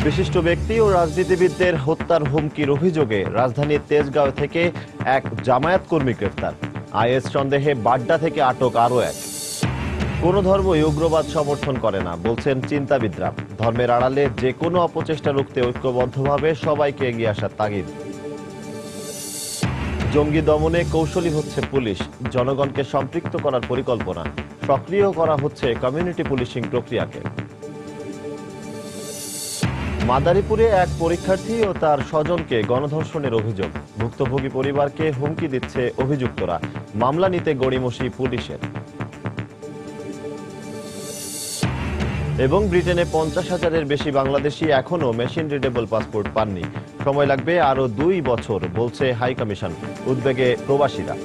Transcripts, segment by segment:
বিশিষ্ট ব্যক্তি ও রাজনীতিবিদদের হত্যার হুমকির অভিযোগে রাজধানীর তেজগাঁও থেকে এক জামায়াত কর্মী গ্রেফতার। আইএস সন্দেহে বাড্ডা থেকে আটক আরও এক। কোনো ধর্মই উগ্রবাদ সমর্থন করে না বলছেন চিন্তাবিদরা। ধর্মের আড়ালে যে কোনো অপচেষ্টা রুখতে ঐক্যবদ্ধভাবে সবাইকে এগিয়ে আসার তাগিদ। জঙ্গি দমনে কৌশলী হচ্ছে পুলিশ, জনগণকে সম্পৃক্ত করার পরিকল্পনা। সক্রিয় করা হচ্ছে কমিউনিটি পুলিশিং প্রক্রিয়াকে। মাদারীপুরে এক পরীক্ষার্থী ও তার স্বজনকে গণধর্ষণের অভিযোগ। ভুক্তভোগী পরিবারকে হুমকি দিচ্ছে অভিযুক্তরা। মামলা নিতে গড়িমসি পুলিশের। এবং ব্রিটেনে 50,000-এর বেশি বাংলাদেশি এখনও মেশিন রিডেবল পাসপোর্ট পাননি। সময় লাগবে আরও 2 বছর বলছে হাই কমিশন। উদ্বেগে প্রবাসীরা।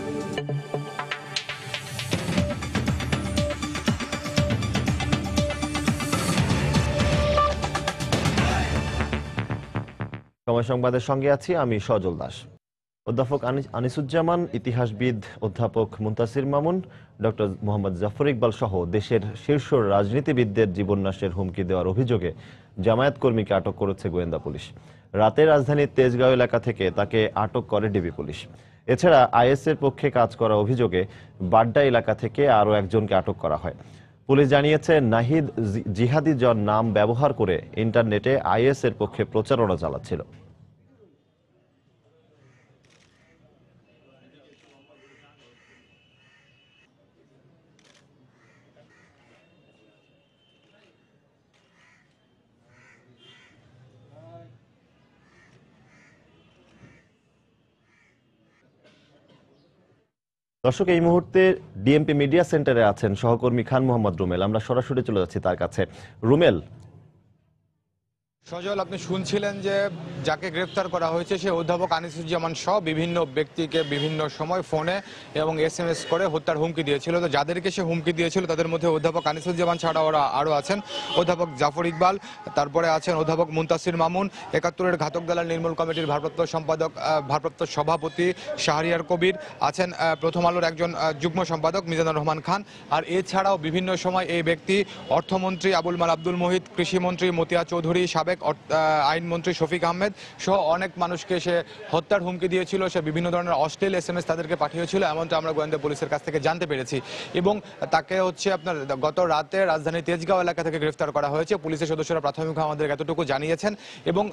সময় সংবাদের সঙ্গে আছি আমি সজল দাস। অধ্যাপক আনিসুজ্জামান, ইতিহাসবিদ অধ্যাপক মুনতাসির মামুন, ডক্টর মোহাম্মদ জাফর ইকবাল সহ দেশের শীর্ষ রাজনীতিবিদদের জীবননাশের হুমকি দেওয়ার অভিযোগে জামায়াত কর্মীকে আটক করেছে গোয়েন্দা পুলিশ। রাতে রাজধানীর তেজগাঁও এলাকা থেকে তাকে আটক করে ডিবি পুলিশ। এছাড়া আইএসের পক্ষে কাজ করা অভিযোগে বাড্ডা এলাকা থেকে আরও একজনকে আটক করা হয়। পুলিশ জানিয়েছে, নাহিদ জিহাদি জন নাম ব্যবহার করে ইন্টারনেটে আইএসের পক্ষে প্রচারণা চালাচ্ছিল। দর্শক, এই মুহূর্তে ডিএমপি মিডিয়া সেন্টারে আছেন সহকর্মী খান মোহাম্মদ রুমেল। আমরা সরাসরি চলে যাচ্ছি তার কাছে। রুমেল। সজল, আপনি শুনছিলেন যে যাকে গ্রেফতার করা হয়েছে সে অধ্যাপক আনিসুজ্জামান সহ বিভিন্ন ব্যক্তিকে বিভিন্ন সময় ফোনে এবং SMS করে হত্যার হুমকি দিয়েছিল। তো যাদেরকে সে হুমকি দিয়েছিল তাদের মধ্যে অধ্যাপক আনিসুজ্জামান ছাড়া ওরা আরও আছেন অধ্যাপক জাফর ইকবাল, তারপরে আছেন অধ্যাপক মুনতাসির মামুন, 71-এর ঘাতক দালাল নির্মূল কমিটির ভারপ্রাপ্ত সভাপতি শাহরিয়ার কবির, আছেন প্রথম আলোর একজন যুগ্ম সম্পাদক মিজানুর রহমান খান। আর এছাড়াও বিভিন্ন সময় এই ব্যক্তি অর্থমন্ত্রী আবুল মাল আব্দুল মুহিত, কৃষিমন্ত্রী মতিয়া চৌধুরী, সাবেক আইনমন্ত্রী শফিক আহমেদ সহ অনেক মানুষকে সে হত্যার হুমকি দিয়েছিল। সে বিভিন্ন ধরনের অশ্লীল SMS তাদেরকে পাঠিয়েছিল, এমনটা আমরা গোয়েন্দা পুলিশের কাছ থেকে জানতে পেরেছি। এবং তাকে আপনার গত রাতে রাজধানীর তেজগাঁও এলাকা থেকে গ্রেফতার করা হয়েছে। পুলিশের সদস্যরা প্রাথমিকভাবে আমাদের এতটুকু জানিয়েছেন। এবং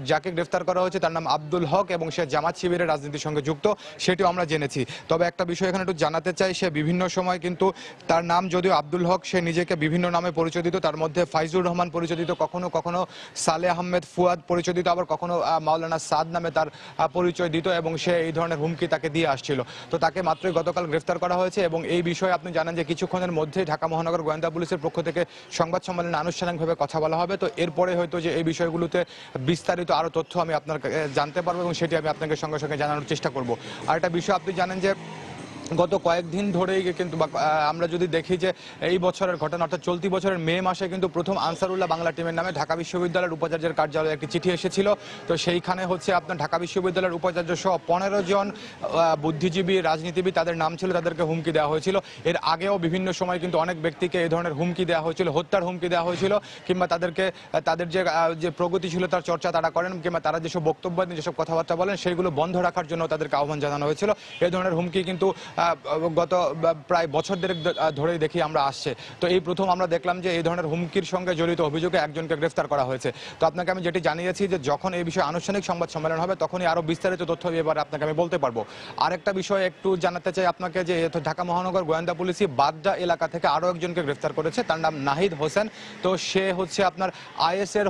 যাকে গ্রেফতার করা হয়েছে তার নাম আব্দুল হক এবং সে জামাত শিবিরের রাজনীতির সঙ্গে যুক্ত, সেটিও আমরা জেনেছি। তবে একটা বিষয় এখানে একটু জানাতে চাই, সে বিভিন্ন সময় কিন্তু তার নাম যদিও আব্দুল হক, সে নিজেকে বিভিন্ন নামে পরিচয় দিত। তার মধ্যে ফাইজুর রহমান পরিচয় দিত, কখনো কখনো সালে আহমেদ ফুয়াদ পরিচয় দিত, আবার কখনো মাওলানা সাদ নামে তার পরিচয় দিত এবং সে এই ধরনের হুমকি তাকে দিয়ে আসছিল। তো তাকে মাত্রই গতকাল গ্রেফতার করা হয়েছে। এবং এই বিষয়ে আপনি জানেন যে কিছুক্ষণের মধ্যেই ঢাকা মহানগর গোয়েন্দা পুলিশের পক্ষ থেকে সংবাদ সম্মেলনে আনুষ্ঠানিকভাবে কথা বলা হবে। তো এরপরে হয়তো যে এই বিষয়গুলোতে বিস্তারিত আরও তথ্য আমি আপনার জানতে পারবো এবং সেটি আমি আপনাকে সঙ্গে সঙ্গে জানানোর চেষ্টা করব। আর একটা বিষয় আপনি জানেন যে গত কয়েকদিন ধরেই কিন্তু আমরা যদি দেখি যে এই বছরের ঘটনা, অর্থাৎ চলতি বছরের মে মাসে কিন্তু প্রথম আনসারুল্লাহ বাংলা টিমের নামে ঢাকা বিশ্ববিদ্যালয়ের উপাচার্যের কার্যালয়ে একটি চিঠি এসেছিল। তো সেইখানে আপনার ঢাকা বিশ্ববিদ্যালয়ের উপাচার্য সহ 15 জন বুদ্ধিজীবী রাজনীতিবিদ তাদের নাম ছিল, তাদেরকে হুমকি দেওয়া হয়েছিল। এর আগেও বিভিন্ন সময় কিন্তু অনেক ব্যক্তিকে এই ধরনের হুমকি দেওয়া হয়েছিল, হত্যার হুমকি দেওয়া হয়েছিল, কিংবা তাদের যে প্রগতি ছিল তার চর্চা তারা করেন, কিংবা তারা যেসব বক্তব্য দেন, যেসব কথাবার্তা বলেন সেইগুলো বন্ধ রাখার জন্য তাদেরকে আহ্বান জানানো হয়েছিল। এই ধরনের হুমকি কিন্তু গত প্রায় বছর দেড়েক ধরেই দেখি আমরা আসছে। তো এই প্রথম আমরা দেখলাম যে এই ধরনের হুমকির সঙ্গে জড়িত অভিযোগে একজনকে গ্রেফতার করা হয়েছে। তো আপনাকে আমি যেটি জানিয়েছি যে যখন এই বিষয়ে আনুষ্ঠানিক সংবাদ সম্মেলন হবে তখনই আরো বিস্তারিত তথ্য এবারে আপনাকে আমি বলতে পারবো। আরেকটা বিষয় একটু জানাতে চাই আপনাকে যে ঢাকা মহানগর গোয়েন্দা পুলিশই বাড্ডা এলাকা থেকে আরো একজনকে গ্রেফতার করেছে, তার নাম নাহিদ হোসেন। তো সে আপনার আইএসের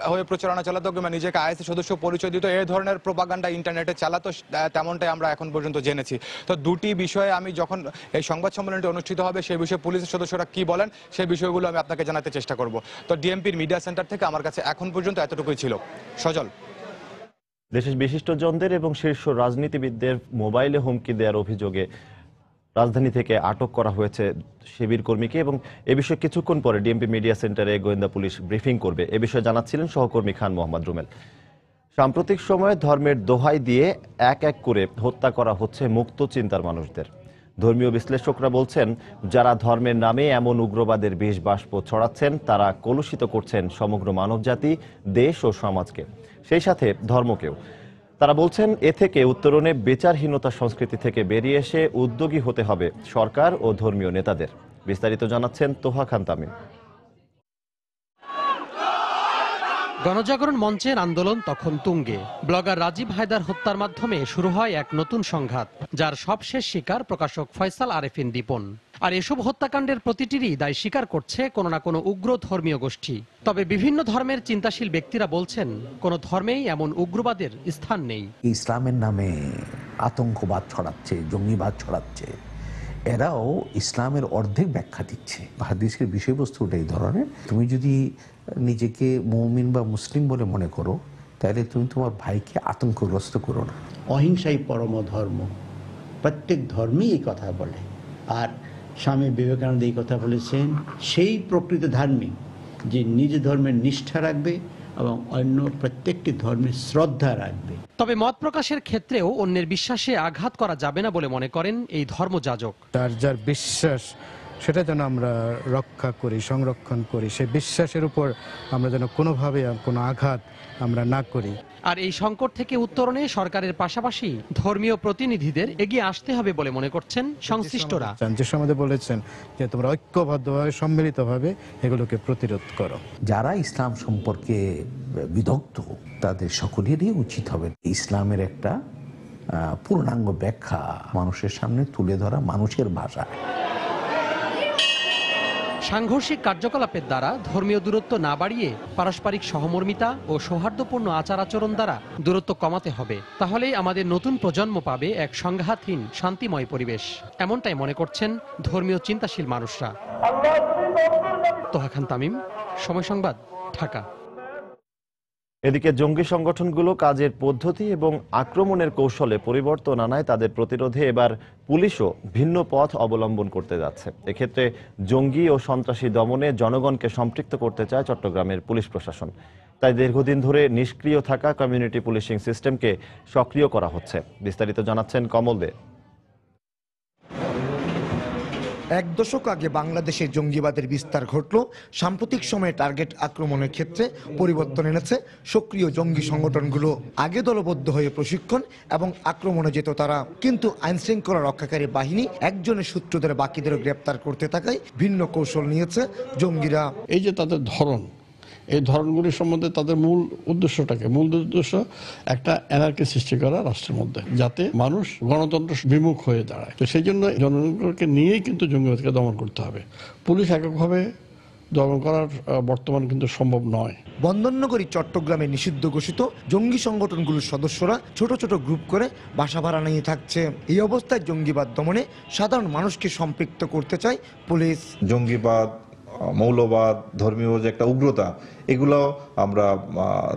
হয়ে প্রচারণা চালাতো, কিংবা নিজেকে আইএসের সদস্য পরিচয় দিত, এই ধরনের প্রোপাগান্ডা ইন্টারনেটে চালাতো, তেমনটাই আমরা এখন পর্যন্ত জেনেছি। তো দুটি বিষয়ে আমি যখন এই সংবাদ সম্মেলনটি অনুষ্ঠিত হবে সেই বিষয়ে পুলিশের সদস্যরা কি বলেন সেই বিষয়গুলো আমি আপনাকে জানাতে চেষ্টা করব। তো ডিএমপির মিডিয়া সেন্টার থেকে আমার কাছে এখন পর্যন্ত এতটুকুই ছিল। সজল। দেশের বিশিষ্টজনদের এবং শীর্ষ রাজনীতিবিদদের মোবাইলে হুমকি দেওয়ার অভিযোগে রাজধানী থেকে আটক করা হয়েছে শিবির কর্মীকে, এবং এ বিষয়ে কিছুক্ষণ পরে ডিএমপি মিডিয়া সেন্টারে গোয়েন্দা পুলিশ ব্রিফিং করবে। এ বিষয়ে জানাচ্ছিলেন সহকর্মী খান মোহাম্মদ রুমেল। সাম্প্রতিক সময়ে ধর্মের দোহাই দিয়ে এক এক করে হত্যা করা হচ্ছে মুক্ত চিন্তার মানুষদের। ধর্মীয় বিশ্লেষকরা বলছেন, যারা ধর্মের নামে এমন উগ্রবাদের বিষ বাষ্প ছড়াচ্ছেন তারা কলুষিত করছেন সমগ্র মানবজাতি, দেশ ও সমাজকে, সেই সাথে ধর্মকেও। তারা বলছেন, এ থেকে উত্তরণে বিচারহীনতা সংস্কৃতি থেকে বেরিয়ে এসে উদ্যোগী হতে হবে সরকার ও ধর্মীয় নেতাদের। বিস্তারিত জানাচ্ছেন তোহা খান তামিম। গণজাগরণ মঞ্চের আন্দোলন তখন তুঙ্গে। ব্লগার রাজীব হায়দার হত্যার মাধ্যমে শুরু হয় এক নতুন সংঘাত, যার সবশেষ শিকার প্রকাশক ফয়সাল আরেফিন দীপন। আর এসব হত্যাকাণ্ডের প্রতিটিরই দায় স্বীকার করছে কোনো না কোনো উগ্র ধর্মীয় গোষ্ঠী। তবে বিভিন্ন ধর্মের চিন্তাশীল ব্যক্তিরা বলছেন, কোনো ধর্মেই এমন উগ্রবাদের স্থান নেই। ইসলামের নামে আতঙ্কবাদ ছড়াচ্ছে, জঙ্গিবাদ ছড়াচ্ছে, এরাও ইসলামের অর্ধেক ব্যাখ্যা দিচ্ছে। হাদিসের বিষয়বস্তুটা এই ধরনের, তুমি যদি নিজেকে মুমিন বা মুসলিম বলে মনে করো, তাহলে তুমি তোমার ভাইকে আতঙ্কগ্রস্ত করো না। অহিংসাই পরম ধর্ম, প্রত্যেক ধর্মেই এই কথা বলে। আর স্বামী বিবেকানন্দ এই কথা বলেছেন, সেই প্রকৃত ধার্মিক যে নিজ ধর্মের নিষ্ঠা রাখবে এবং অন্য প্রত্যেকটি ধর্মের শ্রদ্ধা রাখবে। তবে মত প্রকাশের ক্ষেত্রেও অন্যের বিশ্বাসে আঘাত করা যাবে না বলে মনে করেন এই ধর্মযাজক। তার যার বিশ্বাস, সেটা যেন আমরা রক্ষা করি, সংরক্ষণ করি। সে বিশ্বাসের উপর আমরা যেন কোনোভাবে কোনো আঘাত আমরা না করি। আর এই সংকট থেকে উত্তরণে সরকারের পাশাপাশি ধর্মীয় প্রতিনিধিদের এগিয়ে আসতে হবে বলে মনে করছেন সংশ্লিষ্টরা। যে সমাজে বলেছেন যে তোমরা ঐক্যবদ্ধভাবে, সম্মিলিতভাবে এগুলোকে প্রতিরোধ করো। যারা ইসলাম সম্পর্কে বিদগ্ধ, তাদের সকলেরই উচিত হবে ইসলামের একটা পূর্ণাঙ্গ ব্যাখ্যা মানুষের সামনে তুলে ধরা, মানুষের ভাষা। সাংঘর্ষিক কার্যকলাপের দ্বারা ধর্মীয় দূরত্ব না বাড়িয়ে পারস্পরিক সহমর্মিতা ও সৌহার্দ্যপূর্ণ আচার আচরণ দ্বারা দূরত্ব কমাতে হবে। তাহলেই আমাদের নতুন প্রজন্ম পাবে এক সংঘাতহীন শান্তিময় পরিবেশ। এমনটাই মনে করছেন ধর্মীয় চিন্তাশীল মানুষরা। তোহা খান তামিম, সময় সংবাদ, ঢাকা। এদিকে জঙ্গি সংগঠনগুলো কাজের পদ্ধতি এবং আক্রমণের কৌশলে পরিবর্তন আনায় তাদের প্রতিরোধে এবার পুলিশও ভিন্ন পথ অবলম্বন করতে যাচ্ছে। এক্ষেত্রে জঙ্গি ও সন্ত্রাসী দমনে জনগণকে সম্পৃক্ত করতে চায় চট্টগ্রামের পুলিশ প্রশাসন। তাই দীর্ঘদিন ধরে নিষ্ক্রিয় থাকা কমিউনিটি পুলিশিং সিস্টেমকে সক্রিয় করা হচ্ছে। বিস্তারিত জানাচ্ছেন কমল দে। এক দশক আগে বাংলাদেশে জঙ্গিবাদের বিস্তার ঘটল। সাম্প্রতিক সময়ে টার্গেট আক্রমণের ক্ষেত্রে পরিবর্তন এনেছে সক্রিয় জঙ্গি সংগঠনগুলো। আগে দলবদ্ধ হয়ে প্রশিক্ষণ এবং আক্রমণে যেত তারা, কিন্তু আইনশৃঙ্খলা রক্ষাকারী বাহিনী একজনের সূত্র ধরে বাকিদেরও গ্রেপ্তার করতে থাকায় ভিন্ন কৌশল নিয়েছে জঙ্গিরা। এই যে তাদের ধরন, এই ধরনগুলি সম্বন্ধে তাদের মূল উদ্দেশ্য একটা অ্যানার্কি সৃষ্টি করা রাষ্ট্রের মধ্যে, যাতে মানুষ গণতন্ত্র বিমুখ হয়ে দাঁড়ায়। তো সেই জন্য জনগণকে নিয়েই কিন্তু জঙ্গিবাদকে দমন করতে হবে। পুলিশ এককভাবে দমন করার বর্তমান কিন্তু সম্ভব নয়। বন্দরনগরী চট্টগ্রামে নিষিদ্ধ ঘোষিত জঙ্গি সংগঠনগুলোর সদস্যরা ছোট ছোট গ্রুপ করে বাসা ভাড়া নিয়ে থাকছে। এই অবস্থায় জঙ্গিবাদ দমনে সাধারণ মানুষকে সম্পৃক্ত করতে চায় পুলিশ। জঙ্গিবাদ, মৌলবাদ, ধর্মীয় যে একটা উগ্রতা, এগুলো আমরা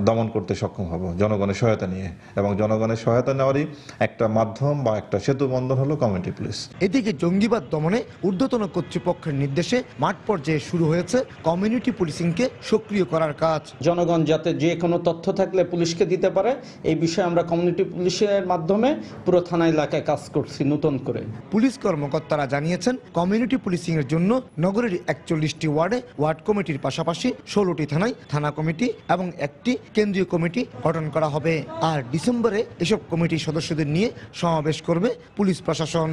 দমন করতে সক্ষম হব জনগণের সহায়তা নিয়ে, এবং জনগণের সহায়তা নেওয়ারই একটা মাধ্যম বা একটা সেতু বন্ধন হলো কমিউনিটি পুলিশ। এদিকে জঙ্গিবাদ দমনে ঊর্ধ্বতন কর্তৃপক্ষের নির্দেশে মাঠ পর্যায়ে শুরু হয়েছে কমিউনিটি পুলিশিংকে সক্রিয় করার কাজ। জনগণ যাতে যে কোনো তথ্য থাকলে পুলিশকে দিতে পারে, এই বিষয়ে আমরা কমিউনিটি পুলিশের মাধ্যমে পুরো থানা এলাকায় কাজ করছি নতুন করে। পুলিশ কর্মকর্তারা জানিয়েছেন, কমিউনিটি পুলিশিং এর জন্য নগরের 41টি ওয়ার্ডে ওয়ার্ড কমিটির পাশাপাশি 16টি থানায় থানা কমিটি এবং একটি কেন্দ্রীয় কমিটি গঠন করা হবে। আর ডিসেম্বরে এসব কমিটির সদস্যদের নিয়ে সমাবেশ করবে পুলিশ প্রশাসন।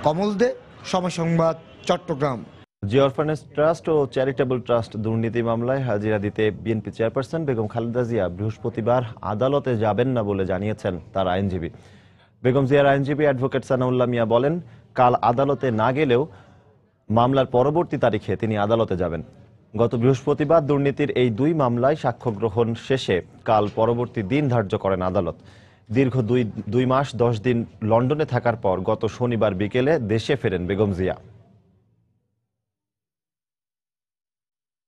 কমল দে, সময় সংবাদ, চট্টগ্রাম। জিয়া অরফানেজ ট্রাস্ট ও চ্যারিটেবল ট্রাস্ট দুর্নীতি মামলায় হাজিরা দিতে বিএনপি চেয়ারপারসন বেগম খালেদা জিয়া বৃহস্পতিবার আদালতে যাবেন না বলে জানিয়েছেন তার আইনজীবী। বেগম জিয়ার আইনজীবী অ্যাডভোকেট সানাউল্লাহ মিয়া বলেন, কাল আদালতে না গেলেও মামলার পরবর্তী তারিখে তিনি আদালতে যাবেন। গত বৃহস্পতিবার দুর্নীতির এই দুই মামলায় সাক্ষ্য গ্রহণ শেষে কাল পরবর্তী দিন ধার্য করেন আদালত। দীর্ঘ দুই মাস 10 দিন লন্ডনে থাকার পর গত শনিবার বিকেলে দেশে ফেরেন বেগম জিয়া।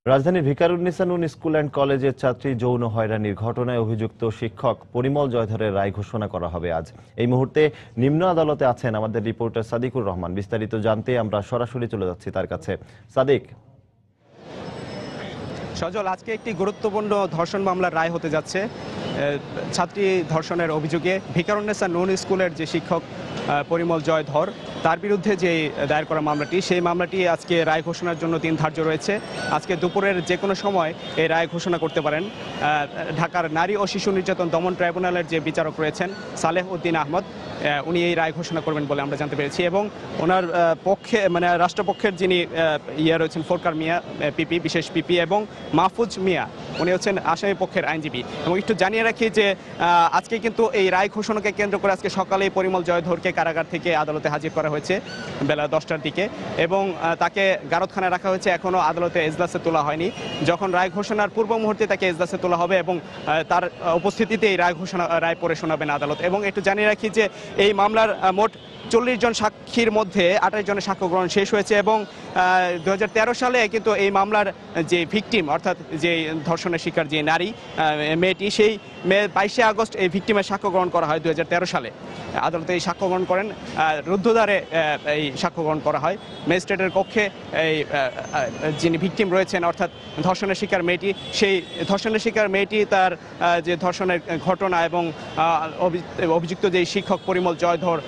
রাজধানীর ভিকারুন্নিসা নূন স্কুল অ্যান্ড কলেজের ছাত্রী যৌন হয়রানির ঘটনায় অভিযুক্ত শিক্ষক পরিমল জয়ধরের রায় ঘোষণা করা হবে আজ। এই মুহূর্তে নিম্ন আদালতে আছেন আমাদের রিপোর্টার সাদিকুর রহমান। বিস্তারিত জানতে আমরা সরাসরি চলে যাচ্ছি তার কাছে। সাদিক। সজল, আজকে একটি গুরুত্বপূর্ণ ধর্ষণ মামলার রায় হতে যাচ্ছে। ছাত্রী ধর্ষণের অভিযোগে ভিকারুন্নিসা নূন স্কুলের যে শিক্ষক পরিমল জয় ধর, তার বিরুদ্ধে যে দায়ের করা মামলাটি, সেই মামলাটি আজকে রায় ঘোষণার জন্য দিন ধার্য রয়েছে। আজকে দুপুরের যে কোনো সময় এই রায় ঘোষণা করতে পারেন ঢাকার নারী ও শিশু নির্যাতন দমন ট্রাইব্যুনালের যে বিচারক রয়েছেন সালেহ উদ্দিন আহমদ, উনি এই রায় ঘোষণা করবেন বলে আমরা জানতে পেরেছি। এবং ওনার পক্ষে মানে রাষ্ট্রপক্ষের যিনি রয়েছেন ফোরকার মিয়া পিপি, বিশেষ পিপি, এবং মাহফুজ মিয়া, উনি হচ্ছেন আসামি পক্ষের আইনজীবী। এবং একটু জানিয়ে রাখি যে আজকে কিন্তু এই রায় ঘোষণাকে কেন্দ্র করে আজকে সকালে পরিমল জয় ধরকে কারাগার থেকে আদালতে হাজির করা হয়েছে বেলা 10টার দিকে, এবং তাকে গারদখানায় রাখা হয়েছে। এখনও আদালতে এজলাসে তোলা হয়নি। যখন রায় ঘোষণার পূর্ব মুহূর্তে তাকে এজলাসে তোলা হবে এবং তার উপস্থিতিতে এই রায় পড়ে শোনাবেন আদালত। এবং একটু জানিয়ে রাখি যে এই মামলার মোট 40 জন সাক্ষীর মধ্যে 28 জনের সাক্ষ্য গ্রহণ শেষ হয়েছে। এবং 2013 সালে কিন্তু এই মামলার যে ভিকটিম, অর্থাৎ যে ধর্ষণের শিকার যে নারী মেয়েটি, সেই 22 আগস্ট এই ভিকটিমের সাক্ষ্য গ্রহণ করা হয় 2013 সালে। আদালতে এই সাক্ষ্য গ্রহণ করেন, রুদ্ধদ্বারে এই সাক্ষ্য গ্রহণ করা হয় ম্যাজিস্ট্রেটের কক্ষে। এই যিনি ভিকটিম রয়েছেন, অর্থাৎ ধর্ষণের শিকার মেয়েটি, সেই ধর্ষণের শিকার মেয়েটি তার যে ধর্ষণের ঘটনা এবং অভিযুক্ত যে শিক্ষক পরিমল জয়ধর,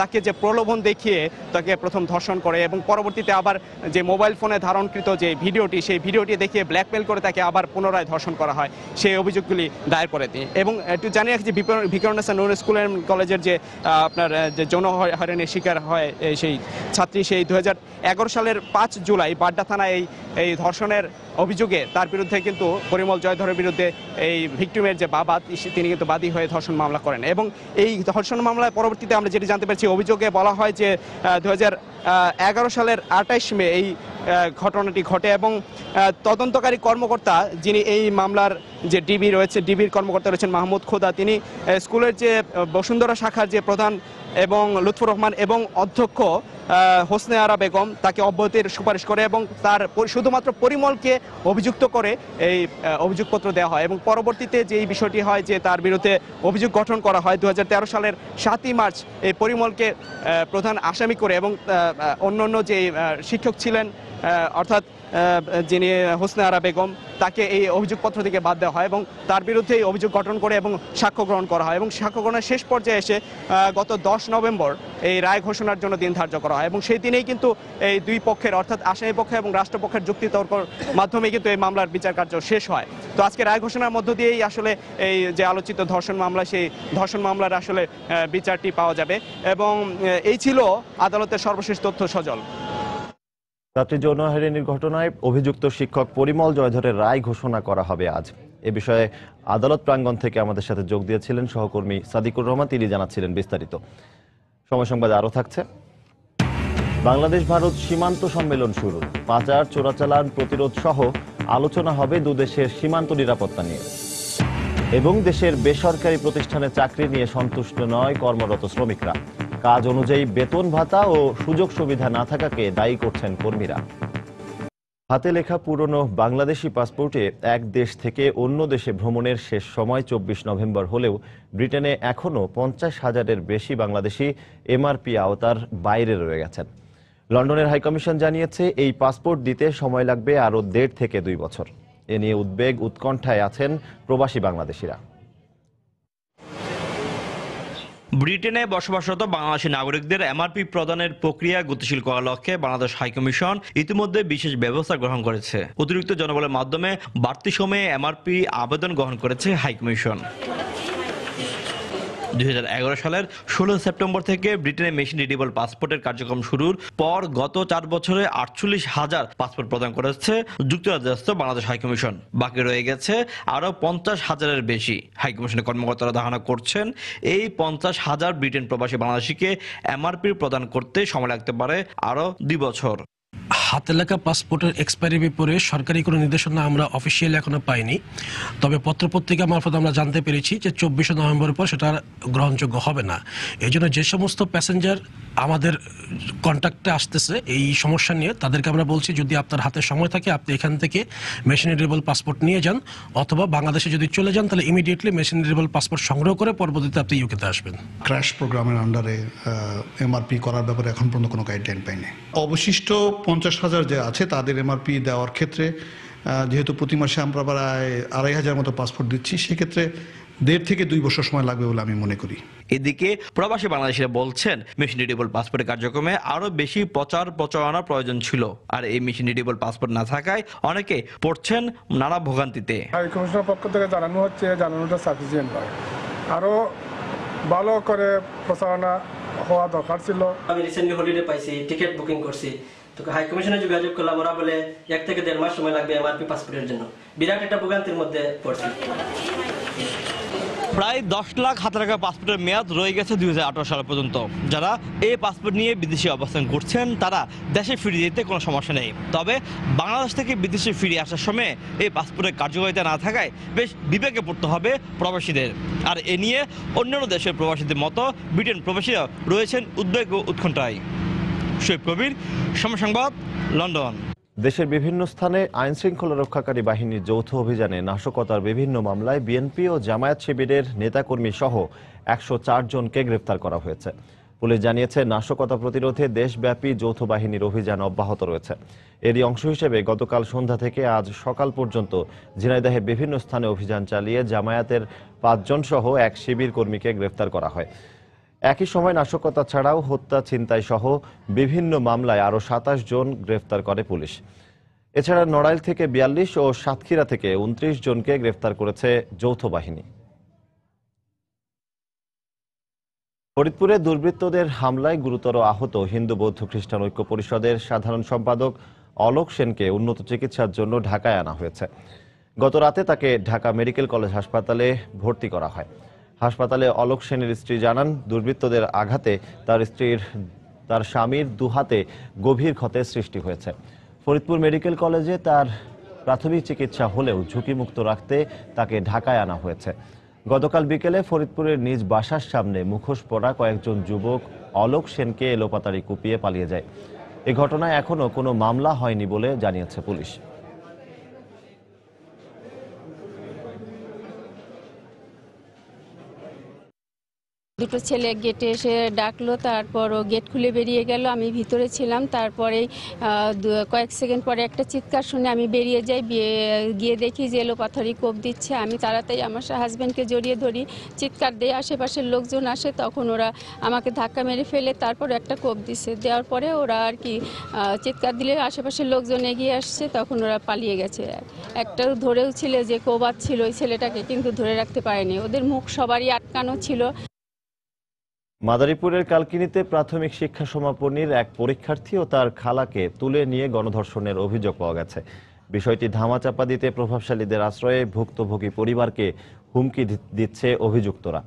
তাকে যে প্রলোভন দেখিয়ে তাকে প্রথম ধর্ষণ করে এবং পরবর্তীতে আবার যে মোবাইল ফোনে ধারণকৃত যে ভিডিওটি, সেই ভিডিওটি দেখিয়ে ব্ল্যাকমেল করে তাকে আবার পুনরায় ধর্ষণ করা হয়, সেই অভিযোগগুলি দায়ের করে তিনি। এবং একটু জানিয়ে রাখছি, ভিকারুন্নেসা নূর স্কুল অ্যান্ড কলেজের যে আপনার যে যৌন হয়রানির শিকার হয় সেই ছাত্রী, সেই 2011 সালের 5 জুলাই বাড্ডা থানায় এই ধর্ষণের অভিযোগে তার বিরুদ্ধে কিন্তু পরিমল জয়ধরের বিরুদ্ধে এই ভিকটিমের যে বাবা, তিনি কিন্তু বাদী হয়ে ধর্ষণ মামলা করেন। এবং এই ধর্ষণ মামলায় পরবর্তীতে আমরা যেটি জানতে পেরেছি, অভিযোগে বলা হয় যে 2011 সালের 28 মে এই ঘটনাটি ঘটে এবং তদন্তকারী কর্মকর্তা, যিনি এই মামলার যে ডিবি রয়েছে, ডিবির কর্মকর্তা রয়েছেন মাহমুদ খোদা, তিনি স্কুলের যে বসুন্ধরা শাখার যে প্রধান এবং লুৎফর রহমান এবং অধ্যক্ষ হোসনে আরা বেগম, তাকে অব্যাহতির সুপারিশ করে এবং তার শুধুমাত্র পরিমলকে অভিযুক্ত করে এই অভিযোগপত্র দেওয়া হয়। এবং পরবর্তীতে যে এই বিষয়টি হয় যে তার বিরুদ্ধে অভিযোগ গঠন করা হয় 2013 সালের 7ই মার্চ এই পরিমলকে প্রধান আসামি করে, এবং অন্যান্য যে শিক্ষক ছিলেন অর্থাৎ যিনি হোসনে আরা বেগম, তাকে এই অভিযোগপত্র থেকে বাদ দেওয়া হয় এবং তার বিরুদ্ধে এই অভিযোগ গঠন করে এবং সাক্ষ্য গ্রহণ করা হয়। এবং সাক্ষ্য গ্রহণের শেষ পর্যায়ে এসে গত 10 নভেম্বর এই রায় ঘোষণার জন্য দিন ধার্য করা হয়। এবং সেই দিনেই কিন্তু এই দুই পক্ষের, অর্থাৎ আসামি পক্ষ এবং রাষ্ট্রপক্ষের যুক্তিতর্কর মাধ্যমে কিন্তু এই মামলার বিচার কার্য শেষ হয়। তো আজকে রায় ঘোষণার মধ্য দিয়েই আসলে এই যে আলোচিত ধর্ষণ মামলা, সেই ধর্ষণ মামলার আসলে বিচারটি পাওয়া যাবে। এবং এই ছিল আদালতের সর্বশেষ তথ্য। সজল, ছাত্রী যৌন হয়রানির ঘটনায় অভিযুক্ত শিক্ষক পরিমল জয়ধরের রায় ঘোষণা করা হবে আজ। এ বিষয়ে আদালত প্রাঙ্গণ থেকে আমাদের সাথে যোগ দিয়েছিলেন সহকর্মী সাদিকুর রহমান, তিনি জানাচ্ছিলেন বিস্তারিত। সময় সংবাদে আরও থাকছে। বাংলাদেশ ভারত সীমান্ত সম্মেলন শুরু, পাচার চোরাচালান প্রতিরোধ সহ আলোচনা হবে দুদেশের সীমান্ত নিরাপত্তা নিয়ে। এবং দেশের বেসরকারি প্রতিষ্ঠানে চাকরি নিয়ে সন্তুষ্ট নয় কর্মরত শ্রমিকরা, কাজ অনুযায়ী বেতন ভাতা ও সুযোগ সুবিধা না থাকাকে দায়ী করছেন কর্মীরা। হাতে লেখা পুরনো বাংলাদেশি পাসপোর্টে এক দেশ থেকে অন্য দেশে ভ্রমণের শেষ সময় 24 নভেম্বর হলেও ব্রিটেনে এখনও 50,000-এর বেশি বাংলাদেশি এমআরপি আওতার বাইরে রয়ে গেছেন। লন্ডনের হাইকমিশন জানিয়েছে এই পাসপোর্ট দিতে সময় লাগবে আরও 1.5 থেকে 2 বছর। এ নিয়ে উদ্বেগ উৎকণ্ঠায় আছেন প্রবাসী বাংলাদেশিরা। ব্রিটেনে বসবাসরত বাংলাদেশি নাগরিকদের এমআরপি প্রদানের প্রক্রিয়া গতিশীল করার লক্ষ্যে বাংলাদেশ হাইকমিশন ইতিমধ্যে বিশেষ ব্যবস্থা গ্রহণ করেছে। অতিরিক্ত জনবলের মাধ্যমে বাড়তি সময়ে এমআরপি আবেদন গ্রহণ করেছে হাইকমিশন। 2011 সালের 16 সেপ্টেম্বর থেকে ব্রিটেনে মেশিন রিডেবল পাসপোর্টের কার্যক্রম শুরুর পর গত 4 বছরে 48,000 পাসপোর্ট প্রদান করেছে যুক্তরাজ্যস্থ বাংলাদেশ হাইকমিশন। বাকি রয়ে গেছে আরও 50,000-এর বেশি। হাইকমিশনের কর্মকর্তারা ধারণা করছেন এই 50,000 ব্রিটেন প্রবাসী বাংলাদেশিকে এমআরপি প্রদান করতে সময় লাগতে পারে আরও 2 বছর। হাতে লেখা পাসপোর্টের এক্সপায়ারির ব্যাপারে সরকারি কোনো নির্দেশনা আমরা অফিসিয়ালি এখনো পাইনি, তবে পত্রপত্রিকা মারফত আমরা জানতে পেরেছি যে 24 নভেম্বরের পর সেটা গ্রহণযোগ্য হবে না। এই জন্য যে সমস্ত প্যাসেঞ্জার আমাদের কন্ট্যাক্টে আসতেছে এই সমস্যা নিয়ে, তাদেরকে আমরা বলছি যদি আপনার হাতে সময় থাকে আপনি এখান থেকে মেশিন রিডেবল পাসপোর্ট নিয়ে যান, অথবা বাংলাদেশে যদি চলে যান তাহলে ইমিডিয়েটলি মেশিন রিডেবল পাসপোর্ট সংগ্রহ করে পরবর্তীতে আপনি ইউকেতে আসবেন। ক্র্যাশ প্রোগ্রামের আন্ডারে এমআরপি করার ব্যাপারে এখন পর্যন্ত কোনো গাইডলাইন পাইনি। অবশিষ্ট 50,000 যে আছে তাদের এমআরপি দেওয়ার ক্ষেত্রে যেহেতু প্রতি মাসে আমরা প্রায় 2,500 মতো পাসপোর্ট দিচ্ছি, সেক্ষেত্রে 1.5 থেকে 2 বছর সময় লাগবে বলে আমি মনে করি। এদিকে প্রবাসী বাংলাদেশিরা বলছেন মেশিন রিডেবল পাসপোর্টের কার্যক্রমে আরো বেশি প্রচারণা প্রয়োজন ছিল, আর এই মেশিন রিডেবল পাসপোর্ট না থাকায় অনেকে পড়ছেন নানা ভোগান্তিতে। হাই কমিশনের পক্ষ থেকে জানানো হচ্ছে জানানোটা সাফিসিয়েন্ট নয়, আরো ভালো করে প্রচারণা হওয়া দরকার ছিল। আমি রিসেন্টলি হলিডে পাইছি, টিকিট বুকিং করছি, তো হাই কমিশনে যোগাযোগ করলাম, ওরা বলে 1 থেকে 1.5 মাস সময় লাগবে এমআরপি পাসপোর্টের জন্য। বিরাট একটা ভোগান্তির মধ্যে পড়ছি। প্রায় 10 লাখ হাতে রাখা পাসপোর্টের মেয়াদ রয়ে গেছে 2018 সাল পর্যন্ত। যারা এই পাসপোর্ট নিয়ে বিদেশে অবস্থান করছেন তারা দেশে ফিরে যেতে কোনো সমস্যা নেই, তবে বাংলাদেশ থেকে বিদেশে ফিরে আসার সময় এই পাসপোর্টের কার্যকারিতা না থাকায় বেশ বিবেকে পড়তে হবে প্রবাসীদের। আর এ নিয়ে অন্যান্য দেশের প্রবাসীদের মতো ব্রিটেন প্রবাসীরা রয়েছেন উদ্বেগ ও উৎকণ্ঠায়। শোয়েব কবির, সময় সংবাদ, লন্ডন। দেশের বিভিন্ন স্থানে আইন শৃঙ্খলা রক্ষাকারী বাহিনীর যৌথ অভিযানে নাশকতার বিভিন্ন মামলায় বিএনপি ও জামায়াত শিবিরের নেতাকর্মী সহ 104 জনকে গ্রেফতার করা হয়েছে। পুলিশ জানিয়েছে, নাশকতা প্রতিরোধে দেশব্যাপী যৌথ বাহিনীর অভিযান অব্যাহত রয়েছে। এরই অংশ হিসেবে গতকাল সন্ধ্যা থেকে আজ সকাল পর্যন্ত ঝিনাইদহের বিভিন্ন স্থানে অভিযান চালিয়ে জামায়াতের 5 জন সহ এক শিবির কর্মীকে গ্রেফতার করা হয়। একই সময় নাশকতা ছাড়াও হত্যা, ছিনতাই সহ বিভিন্ন মামলায় আরও 27 জন গ্রেফতার করে পুলিশ। এছাড়া নড়াইল থেকে 42 ও সাতক্ষীরা থেকে 29 জনকে গ্রেফতার করেছে যৌথ বাহিনী। ফরিদপুরে দুর্বৃত্তদের হামলায় গুরুতর আহত হিন্দু বৌদ্ধ খ্রিস্টান ঐক্য পরিষদের সাধারণ সম্পাদক অলোক সেনকে উন্নত চিকিৎসার জন্য ঢাকায় আনা হয়েছে। গত রাতে তাকে ঢাকা মেডিকেল কলেজ হাসপাতালে ভর্তি করা হয়। হাসপাতালে অলোক সেনের স্ত্রী জানান, দুর্বৃত্তদের আঘাতে তার স্বামীর দুহাতে গভীর ক্ষতের সৃষ্টি হয়েছে। ফরিদপুর মেডিকেল কলেজে তার প্রাথমিক চিকিৎসা হলেও ঝুঁকিমুক্ত রাখতে তাকে ঢাকায় আনা হয়েছে। গতকাল বিকেলে ফরিদপুরের নিজ বাসার সামনে মুখোশ পরা কয়েকজন যুবক অলোক সেনকে এলোপাতাড়ি কুপিয়ে পালিয়ে যায়। এ ঘটনায় এখনও কোনো মামলা হয়নি বলে জানিয়েছে পুলিশ। দুটো ছেলে গেটে এসে ডাকলো, তারপর ও গেট খুলে বেরিয়ে গেল। আমি ভিতরে ছিলাম, তারপরেই কয়েক সেকেন্ড পরে একটা চিৎকার শুনে আমি বেরিয়ে যাই। গিয়ে দেখি যে এলোপাথারি কোপ দিচ্ছে। আমি তাড়াতাড়ি আমার হাজব্যান্ডকে জড়িয়ে ধরি, চিৎকার দিয়ে আশেপাশের লোকজন আসে, তখন ওরা আমাকে ধাক্কা মেরে ফেলে তারপর একটা কোপ দিচ্ছে। দেওয়ার পরে ওরা আর কি চিৎকার দিলে আশেপাশের লোকজন এগিয়ে আসছে, তখন ওরা পালিয়ে গেছে। একটা ধরেও ছিল যে কোবাচ্ছিল ওই ছেলেটাকে, কিন্তু ধরে রাখতে পারেনি। ওদের মুখ সবারই আটকানো ছিল। মাদারীপুরের কালকিনিতে প্রাথমিক শিক্ষা সমাপনীর এক পরীক্ষার্থী ও তার খালাকে তুলে নিয়ে গণধর্ষণের অভিযোগ পাওয়া গেছে। বিষয়টি ধামাচাপা দিতে প্রভাবশালীদের আশ্রয়ে ভুক্তভোগী পরিবারকে হুমকি দিচ্ছে অভিযুক্তরা।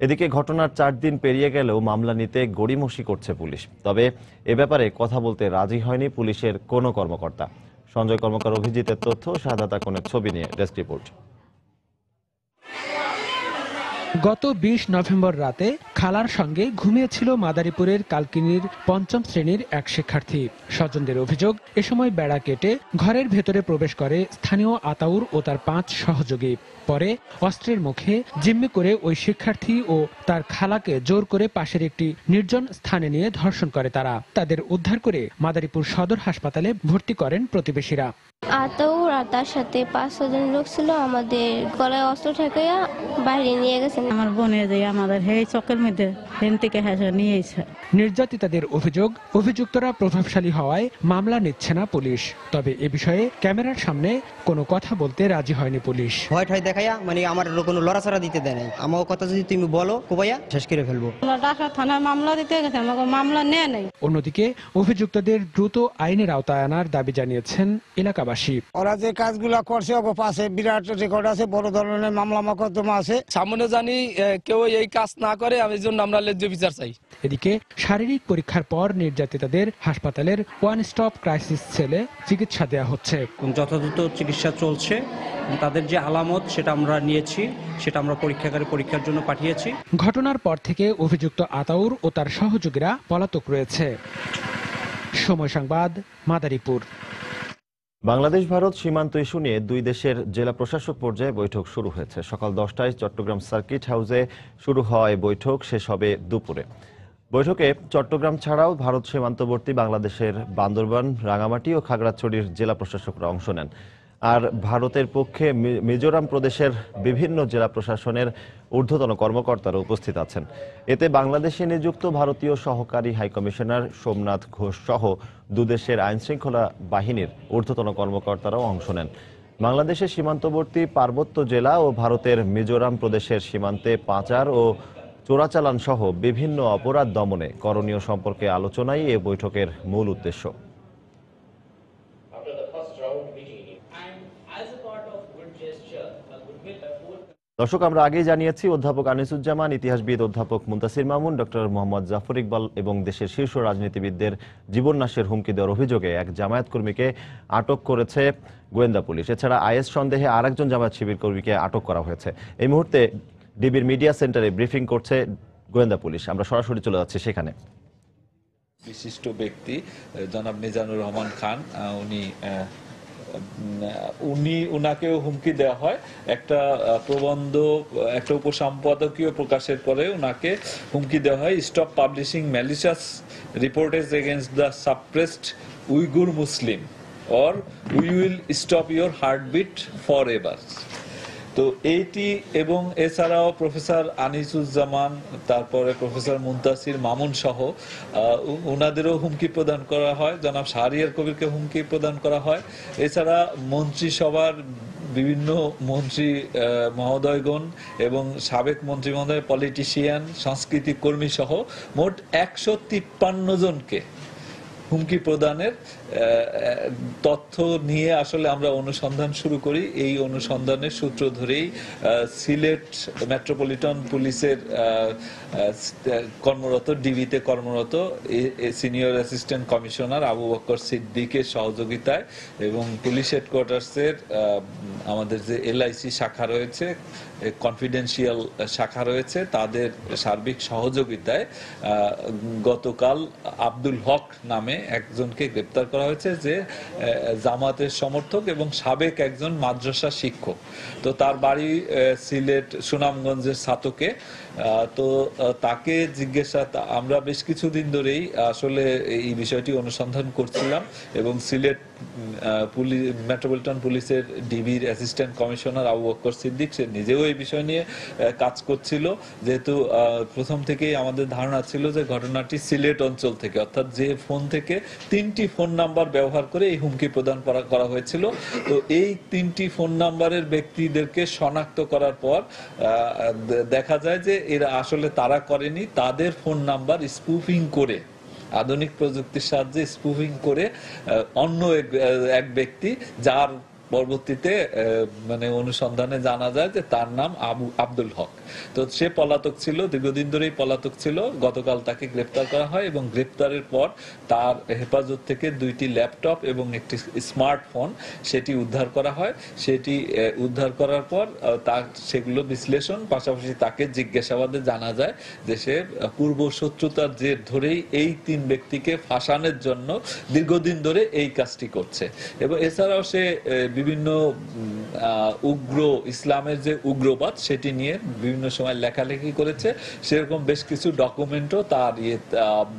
এদিকে ঘটনার 4 দিন পেরিয়ে গেলেও মামলা নিতে গড়িমসি করছে পুলিশ। তবে এ ব্যাপারে কথা বলতে রাজি হয়নি পুলিশের কোনো কর্মকর্তা। সঞ্জয় কর্মকার, অভিজিতের তথ্য, শাহাদাত আকনের ছবি নিয়ে ডেস্ক রিপোর্ট। গত 20 নভেম্বর রাতে খালার সঙ্গে ঘুমিয়েছিল মাদারীপুরের কালকিনির 5ম শ্রেণীর এক শিক্ষার্থী। স্বজনদের অভিযোগ, এ সময় বেড়া কেটে ঘরের ভেতরে প্রবেশ করে স্থানীয় আতাউর ও তার 5 সহযোগী। পরে অস্ত্রের মুখে জিম্মি করে ওই শিক্ষার্থী ও তার খালাকে জোর করে পাশের একটি নির্জন স্থানে নিয়ে ধর্ষণ করে তারা। তাদের উদ্ধার করে মাদারীপুর সদর হাসপাতালে ভর্তি করেন প্রতিবেশীরা। আতাউর আর তার সাথে 5-6 জন লোক ছিল, আমাদের গলায় অস্ত্র ঠেকাইয়া বাইরে নিয়ে গেছেন। আমার বোনের যে আমাদের হেই চকের মধ্যে হেন থেকে হেসে নিয়েছে। নির্যাতিতাদের অভিযোগ, অভিযুক্তরা প্রভাবশালী হওয়ায় মামলা নিচ্ছে না পুলিশ। তবে এ বিষয়ে ক্যামেরার সামনে কোনো কথা বলতে রাজি হয়নি পুলিশ। ভয় ঠয় দেখাইয়া মানে আমার কোনো লড়াচড়া দিতে দেয় নাই। আমার কথা যদি তুমি বলো কোবাইয়া শেষ করে ফেলবো। ঢাকা থানায় মামলা দিতে গেছে, আমাকে মামলা নেয় নাই। অন্যদিকে অভিযুক্তদের দ্রুত আইনের আওতায় আনার দাবি জানিয়েছেন এলাকাবাসী। ওরা যে কাজগুলা করছে ওকে পাশে বিরাট রেকর্ড আছে, বড় ধরনের মামলা মোকদ্দমা আছে। সামনে জানি কেউ এই কাজ না করে, আমি জন্য আমরা ন্যায্য বিচার চাই। এদিকে শারীরিক পরীক্ষার পর নির্যাতিতাদের হাসপাতালের 1 স্টপ ক্রাইসিস সেলে চিকিৎসা দেওয়া হচ্ছে। যথাযথ চিকিৎসা চলছে। তাদের যে আলামত সেটা আমরা নিয়েছি, সেটা আমরা পরীক্ষার জন্য পাঠিয়েছি। ঘটনার পর থেকে অভিযুক্ত আতাউর ও তার সহযোগীরা পলাতক রয়েছে। সময় সংবাদ, মাদারীপুর। বাংলাদেশ ভারত সীমান্ত ইস্যু নিয়ে 2 দেশের জেলা প্রশাসক পর্যায়ে বৈঠক শুরু হয়েছে। সকাল 10টায় চট্টগ্রাম সার্কিট হাউসে শুরু হয় বৈঠক, শেষ হবে দুপুরে। বৈঠকে চট্টগ্রাম ছাড়াও ভারত সীমান্তবর্তী বাংলাদেশের বান্দরবান, রাঙামাটি ও খাগড়াছড়ির জেলা প্রশাসকরা অংশ নেন। আর ভারতের পক্ষে মিজোরাম প্রদেশের বিভিন্ন জেলা প্রশাসনের ঊর্ধ্বতন কর্মকর্তারা উপস্থিত আছেন। এতে বাংলাদেশে নিযুক্ত ভারতীয় সহকারী হাইকমিশনার সোমনাথ ঘোষ সহ দুদেশের আইনশৃঙ্খলা বাহিনীর ঊর্ধ্বতন কর্মকর্তারাও অংশ নেন। বাংলাদেশের সীমান্তবর্তী পার্বত্য জেলা ও ভারতের মিজোরাম প্রদেশের সীমান্তে পাচার ও চোরাচালান সহ বিভিন্ন অপরাধ দমনে করণীয় সম্পর্কে আলোচনাই এ বৈঠকের মূল উদ্দেশ্য। দর্শক, আমরা আগেই জানিয়েছি অধ্যাপক আনিসুজ্জামান, ইতিহাসবিদ অধ্যাপক মুনতাসির মামুন, ডক্টর মোহাম্মদ জাফর ইকবাল এবং দেশের শীর্ষ রাজনীতিবিদদের জীবননাশের হুমকি দেওয়ার অভিযোগে এক জামায়াত কর্মীকে আটক করেছে গোয়েন্দা পুলিশ। এছাড়া আইএস সন্দেহে আরেকজন জামায়াত শিবির কর্মীকে আটক করা হয়েছে। এই মুহূর্তে ডিবির মিডিয়া সেন্টারে ব্রিফিং করছে গোয়েন্দা পুলিশ। আমরা সরাসরি চলে যাচ্ছি সেখানে। বিশিষ্ট ব্যক্তি জনাব মিজানুর রহমান খান, উনাকেও হুমকি দেওয়া হয়। একটা প্রবন্ধ, একটা উপসম্পাদকীয় প্রকাশের পরে উনাকে হুমকি দেওয়া হয়, stop publishing malicious reportage against the suppressed Uyghur Muslim or we will stop your heartbeat forever. তো এইটি এবং এছাড়াও প্রফেসর আনিসুজ্জামান, তারপরে প্রফেসর মুনতাসির মামুন সহ ওনাদেরও হুমকি প্রদান করা হয়। জনাব শাহরিয়ার কবিরকে হুমকি প্রদান করা হয়। এছাড়া মন্ত্রিসভার বিভিন্ন মন্ত্রী মহোদয়গণ এবং সাবেক মন্ত্রী মহোদয়, পলিটিশিয়ান, সাংস্কৃতিক কর্মী সহ মোট 153 জনকে হুমকি প্রদানের তথ্য নিয়ে আসলে আমরা অনুসন্ধান শুরু করি। এই অনুসন্ধানের সূত্র ধরেই সিলেট মেট্রোপলিটন পুলিশের কর্মরত, ডিবিতে কর্মরত senior assistant commissioner Abu Bakar সিদ্দিকের সহযোগিতায় এবং পুলিশ হেডকোয়ার্টার্সের আমাদের যে এলআইসি শাখা রয়েছে, কনফিডেন্সিয়াল শাখা রয়েছে, তাদের সার্বিক সহযোগিতায় গতকাল আব্দুল হক নামে একজনকে গ্রেপ্তার করা হয়েছে, যে জামাতের সমর্থক এবং সাবেক একজন মাদ্রাসা শিক্ষক। তো তার বাড়ি সিলেট সুনামগঞ্জের ছাতকে। তো তাকে জিজ্ঞাসা, আমরা বেশ কিছুদিন ধরেই আসলে এই বিষয়টি অনুসন্ধান করছিলাম এবং সিলেট মেট্রোপলিটন পুলিশের ডিবির অ্যাসিস্ট্যান্ট কমিশনার আবু বকর সিদ্দিক সে নিজেও এই বিষয় নিয়ে কাজ করছিল। যেহেতু প্রথম থেকেই আমাদের ধারণা ছিল যে ঘটনাটি সিলেট অঞ্চল থেকে, অর্থাৎ যে ফোন থেকে 3টি ফোন নাম্বার ব্যবহার করে এই হুমকি প্রদান করা হয়েছিল। তো এই 3টি ফোন নাম্বারের ব্যক্তিদেরকে শনাক্ত করার পর দেখা যায় যে এরা আসলে তারা করেনি, তাদের ফোন নাম্বার স্পুফিং করে, আধুনিক প্রযুক্তির সাহায্যে স্পুফিং করে অন্য এক ব্যক্তি, যার পরবর্তীতে মানে অনুসন্ধানে জানা যায় যে তার নাম আব্দুল হক। তো সে পলাতক ছিল, দীর্ঘদিন ধরেই পলাতক ছিল। গতকাল তাকে গ্রেপ্তার করা হয় এবং গ্রেপ্তারের পর তার হেফাজত থেকে 2টি ল্যাপটপ এবং একটি স্মার্টফোন সেটি উদ্ধার করা হয়। সেটি উদ্ধার করার পর তার সেগুলো বিশ্লেষণ, পাশাপাশি তাকে জিজ্ঞাসাবাদে জানা যায় যে সে পূর্ব শত্রুতার জের ধরেই এই 3 ব্যক্তিকে ফাঁসানোর জন্য দীর্ঘদিন ধরে এই কাজটি করছে। এবং এছাড়াও সে বিভিন্ন উগ্র ইসলামের যে উগ্রবাদ সেটি নিয়ে বিভিন্ন সময় লেখালেখি করেছে। সেরকম বেশ কিছু ডকুমেন্টও তার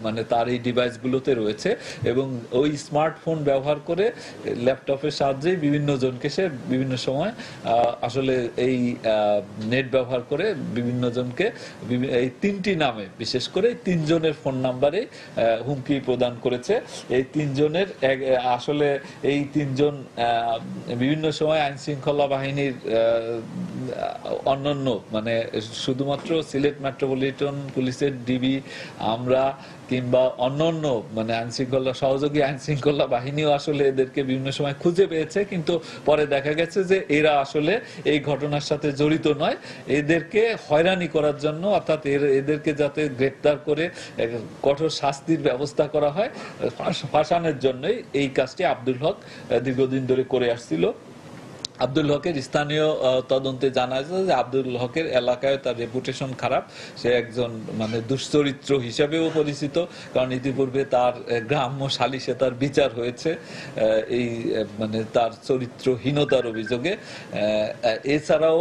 মানে তার এই ডিভাইসগুলোতে রয়েছে এবং ওই স্মার্টফোন ব্যবহার করে, ল্যাপটপের সাহায্যে বিভিন্ন জনকে সে বিভিন্ন সময় আসলে এই নেট ব্যবহার করে বিভিন্ন জনকে এই 3টি নামে, বিশেষ করে 3 জনের ফোন নাম্বারে হুমকি প্রদান করেছে। এই 3 জনের আসলে এই 3 জন বিভিন্ন সময় আইন শৃঙ্খলা বাহিনীর অন্যান্য মানে শুধুমাত্র সিলেট মেট্রোপলিটন পুলিশের ডিবি, আমরা কিংবা অন্যান্য মানে আইন শৃঙ্খলা সহযোগী আইন শৃঙ্খলা বাহিনীও আসলে এদেরকে বিভিন্ন সময় খুঁজে পেয়েছে, কিন্তু পরে দেখা গেছে যে এরা আসলে এই ঘটনার সাথে জড়িত নয়। এদেরকে হয়রানি করার জন্য, অর্থাৎ এদেরকে যাতে গ্রেপ্তার করে কঠোর শাস্তির ব্যবস্থা করা হয়, ফাঁসানোর জন্যই এই কাজটি আব্দুল হক দীর্ঘদিন ধরে করে আসছিল। আব্দুল হকের স্থানীয় তদন্তে জানা যায় যে আব্দুল হকের এলাকায় তার রেপুটেশন খারাপ। সে একজন মানে দুশ্চরিত্র হিসাবেও পরিচিত, কারণ ইতিপূর্বে তার গ্রাম্য সালিশে তার বিচার হয়েছে এই মানে তার চরিত্রহীনতার অভিযোগে। এছাড়াও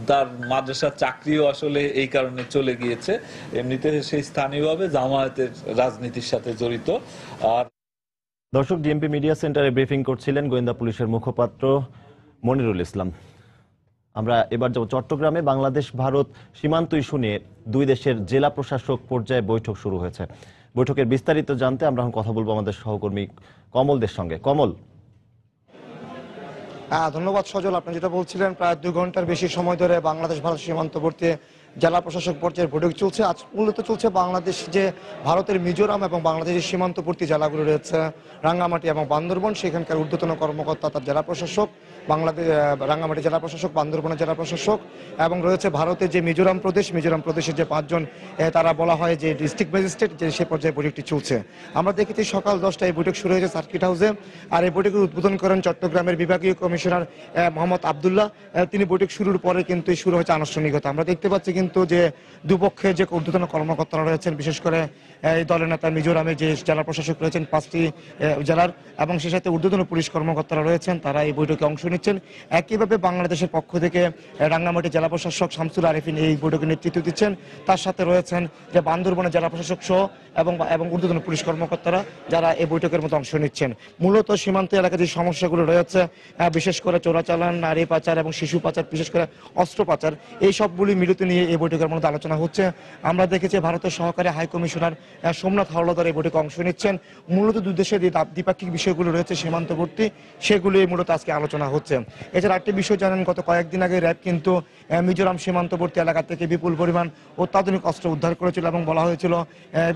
তার মাদ্রাসার চাকরিও আসলে এই কারণে চলে গিয়েছে। এমনিতে সেই স্থানীয়ভাবে জামায়াতের রাজনীতির সাথে জড়িত। আর দর্শক, ডিএমপি মিডিয়া সেন্টারে ব্রিফিং করছিলেন গোয়েন্দা পুলিশের মুখপাত্র মনিরুল ইসলাম। আমরা এবার যাব চট্টগ্রামে। বাংলাদেশ ভারত সীমান্ত ইস্যু নিয়ে দুই দেশের জেলা প্রশাসক পর্যায়ে বৈঠক শুরু হয়েছে। বৈঠকের বিস্তারিত জানতে আমরা এখন কথা বলবো আমাদের সহকর্মী কমলদের সঙ্গে। কমল। ধন্যবাদ সজল। আপনি যেটা বলছিলেন, প্রায় 2 ঘন্টার বেশি সময় ধরে বাংলাদেশ ভারত সীমান্তবর্তী জেলা প্রশাসক পর্যায়ের বৈঠক চলছে। আজ মূলত চলছে বাংলাদেশ যে ভারতের মিজোরাম এবং বাংলাদেশের সীমান্তবর্তী জেলাগুলো রয়েছে রাঙ্গামাটি এবং বান্দরবন, সেখানকার ঊর্ধ্বতন কর্মকর্তা তার জেলা প্রশাসক, বাংলাদেশ রাঙ্গামাটি জেলা প্রশাসক, বান্দরবনের জেলা প্রশাসক এবং রয়েছে ভারতের যে মিজোরাম প্রদেশের যে 5 জন তারা বলা হয় যে ডিস্ট্রিক্ট ম্যাজিস্ট্রেট, যে সে পর্যায়ে বৈঠকটি চলছে। আমরা দেখেছি সকাল 10টায় এই বৈঠক শুরু হয়েছে সার্কিট হাউসে। আর এই বৈঠকের উদ্বোধন করেন চট্টগ্রামের বিভাগীয় কমিশনার মোহাম্মদ আবদুল্লাহ। তিনি বৈঠক শুরুর পরে কিন্তু শুরু হয়েছে আনুষ্ঠানিকতা। আমরা দেখতে পাচ্ছি কিন্তু যে দুপক্ষে যে ঊর্ধ্বতন কর্মকর্তারা রয়েছেন, বিশেষ করে এই দলের নেতা মিজোরামে যে জেলা প্রশাসক রয়েছেন 5টি জেলার, এবং সে সাথে ঊর্ধ্বতন পুলিশ কর্মকর্তারা রয়েছেন, তারা এই বৈঠকে অংশ নিচ্ছেন। একইভাবে বাংলাদেশের পক্ষ থেকে রাঙ্গামাটি জেলা প্রশাসক শামসুল আরেফিন এই বৈঠকে নেতৃত্ব দিচ্ছেন। তার সাথে রয়েছেন যে বান্দরবনের জেলা প্রশাসক সহ এবং ঊর্ধ্বতন পুলিশ কর্মকর্তারা, যারা এই বৈঠকের মধ্যে অংশ নিচ্ছেন। মূলত সীমান্ত এলাকায় যে সমস্যাগুলো রয়েছে, বিশেষ করে চোরাচালান, নারী পাচার এবং শিশু পাচার, বিশেষ করে অস্ত্র পাচার, এই সবগুলি মিলিত নিয়ে এই বৈঠকের মধ্যে আলোচনা হচ্ছে। আমরা দেখেছি ভারতের সহকারী হাই কমিশনার সোমনাথ হাওলাদার এই বৈঠকে অংশ নিচ্ছেন। মূলত দুই দেশের যে দ্বিপাক্ষিক বিষয়গুলো রয়েছে সীমান্তবর্তী, সেগুলি মূলত আজকে আলোচনা হচ্ছে। এছাড়া একটি বিষয় জানেন, গত কয়েকদিন আগে র্যাব কিন্তু মিজোরাম সীমান্তবর্তী এলাকা থেকে বিপুল পরিমাণ অত্যাধুনিক অস্ত্র উদ্ধার করেছিল এবং বলা হয়েছিল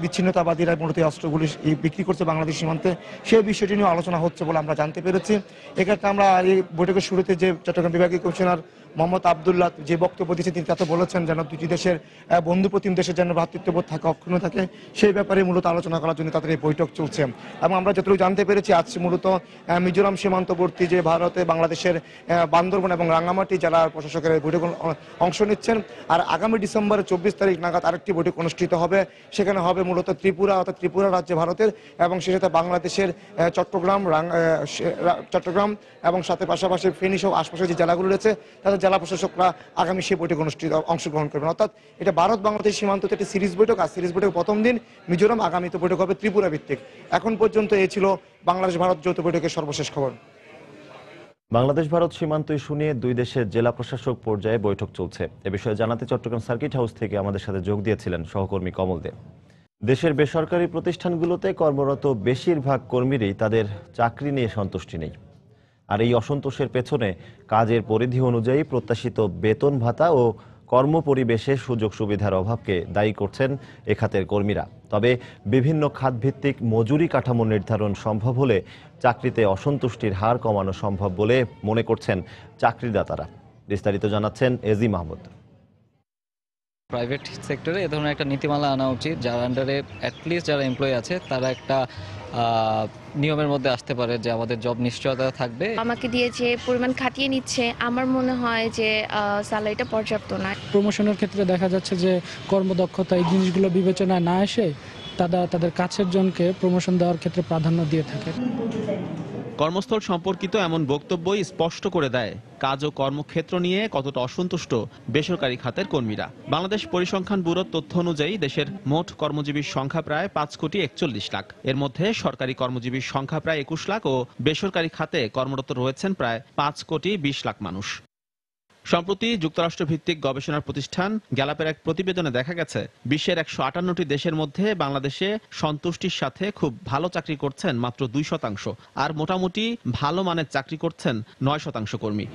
বিচ্ছিন্নতাবাদীরা মূলত এই অস্ত্রগুলি বিক্রি করছে বাংলাদেশ সীমান্তে। সেই বিষয়টি নিয়ে আলোচনা হচ্ছে বলে আমরা জানতে পেরেছি। এক্ষেত্রে আমরা এই বৈঠকের শুরুতে যে চট্টগ্রাম বিভাগীয় কমিশনার মোহাম্মদ আবদুল্লাহ যে বক্তব্য দিয়েছেন, তিনি তাতে বলেছেন যেন দুটি দেশের বন্ধুপ্রতিম দেশের যেন ভ্রাতৃত্ববোধ থাকে, অক্ষুণ্ণ থাকে, সেই ব্যাপারে মূলত আলোচনা করার জন্য তাদের এই বৈঠক চলছে। এবং আমরা যতটুকু জানতে পেরেছি, আজ মূলত মিজোরাম সীমান্তবর্তী যে ভারতে বাংলাদেশের বান্দরবন এবং রাঙ্গামাটি জেলা প্রশাসকের এই বৈঠক অংশ নিচ্ছেন। আর আগামী ডিসেম্বরের 24 তারিখ নাগাদ আরেকটি বৈঠক অনুষ্ঠিত হবে। সেখানে হবে মূলত ত্রিপুরা, অর্থাৎ ত্রিপুরা রাজ্যে ভারতের, এবং সে সাথে বাংলাদেশের চট্টগ্রাম এবং সাথে পাশাপাশি ফেনী সহ আশপাশের যে জেলাগুলো রয়েছে, তাদের জেলা প্রশাসকরা আগামী সেই বৈঠক অংশগ্রহণ করবেন। অর্থাৎ এটা ভারত বাংলাদেশ সীমান্তে একটি সিরিজ বৈঠক। আর সিরিজ বৈঠক প্রথম দিন মিজোরাম, আগামীতে বৈঠক হবে ত্রিপুরা ভিত্তিক। এখন পর্যন্ত এই ছিল বাংলাদেশ ভারত যৌথ বৈঠকের সর্বশেষ খবর। বাংলাদেশ ভারত সীমান্ত ইস্যু নিয়ে দুই দেশের জেলা প্রশাসক পর্যায়ে বৈঠক চলছে। এ বিষয়ে জানাতে চট্টগ্রাম সার্কিট হাউস থেকে আমাদের সাথে যোগ দিয়েছিলেন সহকর্মী কমল দে। দেশের বেসরকারি প্রতিষ্ঠানগুলোতে কর্মরত বেশিরভাগ কর্মীরই তাদের চাকরি নিয়ে সন্তুষ্টি নেই। আর এই অসন্তোষের পেছনে কাজের পরিধি অনুযায়ী প্রত্যাশিত বেতন ভাতা ও কর্মপরিবেশে সুযোগ সুবিধার অভাবকে দায়ী করছেন এ খাতের কর্মীরা। তবে বিভিন্ন খাতভিত্তিক মজুরি কাঠামো নির্ধারণ সম্ভব হলে চাকরিতে অসন্তুষ্টির হার কমানো সম্ভব বলে মনে করছেন চাকরিদাতারা। বিস্তারিত জানাচ্ছেন এজি মাহমুদ। প্রাইভেট সেক্টরে এ ধরনের একটা নীতিমালা আনা উচিত, যার আন্ডারে অ্যাটলিস্ট যারা এমপ্লয়ি আছে তারা একটা নিয়মের মধ্যে আসতে পারে যে আমাদের জব নিশ্চয়তা থাকবে। আমাকে দিয়ে যে পরিমাণ খাটিয়ে নিচ্ছে, আমার মনে হয় যে স্যালারিটা পর্যাপ্ত নয়। প্রমোশনের ক্ষেত্রে দেখা যাচ্ছে যে কর্মদক্ষতা এই জিনিসগুলো বিবেচনায় না এসে তারা তাদের কাছের জনকে প্রমোশন দেওয়ার ক্ষেত্রে প্রাধান্য দিয়ে থাকে। কর্মস্থল সম্পর্কিত এমন বক্তব্যই স্পষ্ট করে দেয় কাজ ও কর্মক্ষেত্র নিয়ে কতটা অসন্তুষ্ট বেসরকারি খাতের কর্মীরা। বাংলাদেশ পরিসংখ্যান ব্যুরোর তথ্য অনুযায়ী দেশের মোট কর্মজীবীর সংখ্যা প্রায় 5,41,00,000 লাখ। এর মধ্যে সরকারি কর্মজীবীর সংখ্যা প্রায় 21 লাখ ও বেসরকারি খাতে কর্মরত রয়েছেন প্রায় 5,20,00,000 মানুষ। সম্প্রতি যুক্তরাষ্ট্র ভিত্তিক গবেষণা প্রতিষ্ঠান গ্যালাপের এক প্রতিবেদনে দেখা গেছে, বিশ্বের 158টি দেশের মধ্যে বাংলাদেশে সন্তুষ্টির সাথে খুব ভালো চাকরি করছেন মাত্র 2%, আর মোটামুটি ভালো মানের চাকরি করছেন 9% কর্মী।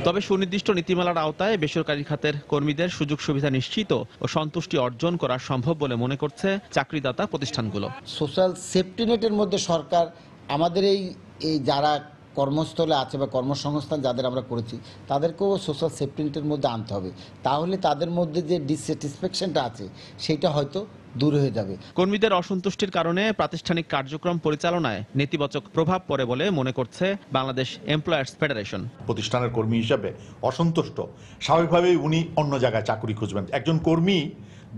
তবে সুনির্দিষ্ট নীতিমালার আওতায় বেসরকারি খাতের কর্মীদের সুযোগ সুবিধা নিশ্চিত ও সন্তুষ্টি অর্জন করা সম্ভব বলে মনে করছে চাকরিদাতা প্রতিষ্ঠানগুলো। সোশ্যাল সেফটি নেটের মধ্যে সরকার আমাদের এই যারা কর্মস্থলে আছে বা কর্মসংস্থান যাদের আমরা করেছি তাদেরকেও সোশ্যাল সেফটি নেটের মধ্যে আনতে হবে। তাহলে তাদের মধ্যে যে ডিসস্যাটিসফ্যাকশনটা আছে সেটা হয়তো দূর হয়ে যাবে। কর্মীদের অসন্তুষ্টির কারণে প্রাতিষ্ঠানিক কার্যক্রম পরিচালনায় নেতিবাচক প্রভাব পড়ে বলে মনে করছে বাংলাদেশ এমপ্লয়ার্স ফেডারেশন। প্রতিষ্ঠানের কর্মী হিসেবে অসন্তুষ্ট, স্বাভাবিকভাবেই উনি অন্য জায়গায় চাকরি খুঁজবেন। একজন কর্মী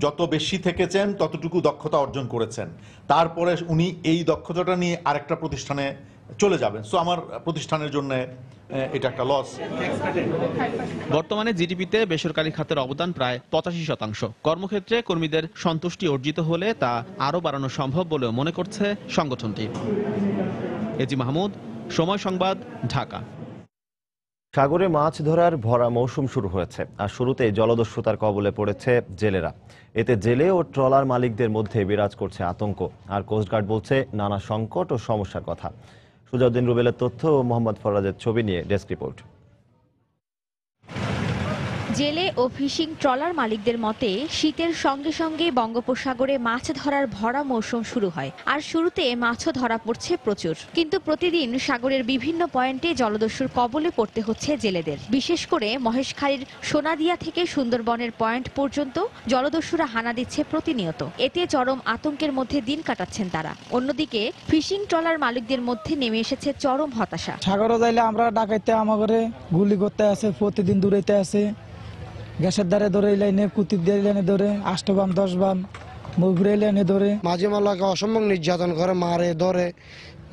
যত বেশি থেকেছেন ততটুকু দক্ষতা অর্জন করেছেন, তারপরে উনি এই দক্ষতাটা নিয়ে আরেকটা প্রতিষ্ঠানে চলে যাবেন। সো আমার প্রতিষ্ঠানের জন্য এটা একটা লস। বর্তমানে জিডিপিতে বেসরকারি খাতের অবদান প্রায় 85%। কর্মক্ষেত্রে কর্মীদের সন্তুষ্টি অর্জিত হলে তা আরও বাড়ানো সম্ভব বলেও মনে করছে সংগঠনটি। এজি মাহমুদ, সময় সংবাদ, ঢাকা। সাগরে মাছ ধরার ভরা মৌসুম শুরু হয়েছে, আর শুরুতেই জলদস্যুতার কবলে পড়েছে জেলেরা। এতে জেলে ও ট্রলার মালিকদের মধ্যে বিরাজ করছে আতঙ্ক, আর কোস্টগার্ড বলছে নানা সংকট ও সমস্যার কথা। সুজাউদ্দিন রুবেলের তথ্য ও মোহাম্মদ ফরাজের ছবি নিয়ে ডেস্ক রিপোর্ট। জেলে ও ফিশিং ট্রলার মালিকদের মতে শীতের সঙ্গে সঙ্গে বঙ্গোপসাগরে মাছ ধরার ভরা মৌসুম শুরু হয়, আর শুরুতে মাছও ধরা পড়ছে প্রচুর। কিন্তু প্রতিদিন সাগরের বিভিন্ন পয়েন্টে জলদস্যুর কবলে পড়তে হচ্ছে জেলেদের। বিশেষ করে মহেশখালীর সোনাদিয়া থেকে সুন্দরবনের পয়েন্ট পর্যন্ত জলদস্যুরা হানা দিচ্ছে প্রতিনিয়ত। এতে চরম আতঙ্কের মধ্যে দিন কাটাচ্ছেন তারা। অন্যদিকে ফিশিং ট্রলার মালিকদের মধ্যে নেমে এসেছে চরম হতাশা। সাগরে যাইলে আমরা ডাকাইতে আমাগরে গুলি করতে আছে, প্রতিদিন দূরাইতে আছে, গ্যাসের দ্বারে ধরে লাইনে, কুতির দিয়ে লাইনে ধরে, 8 বাম 10 বাম মুগুরে লাইনে ধরে, মাঝে মালাকে অসম্ভব নির্যাতন করে, মারে ধরে,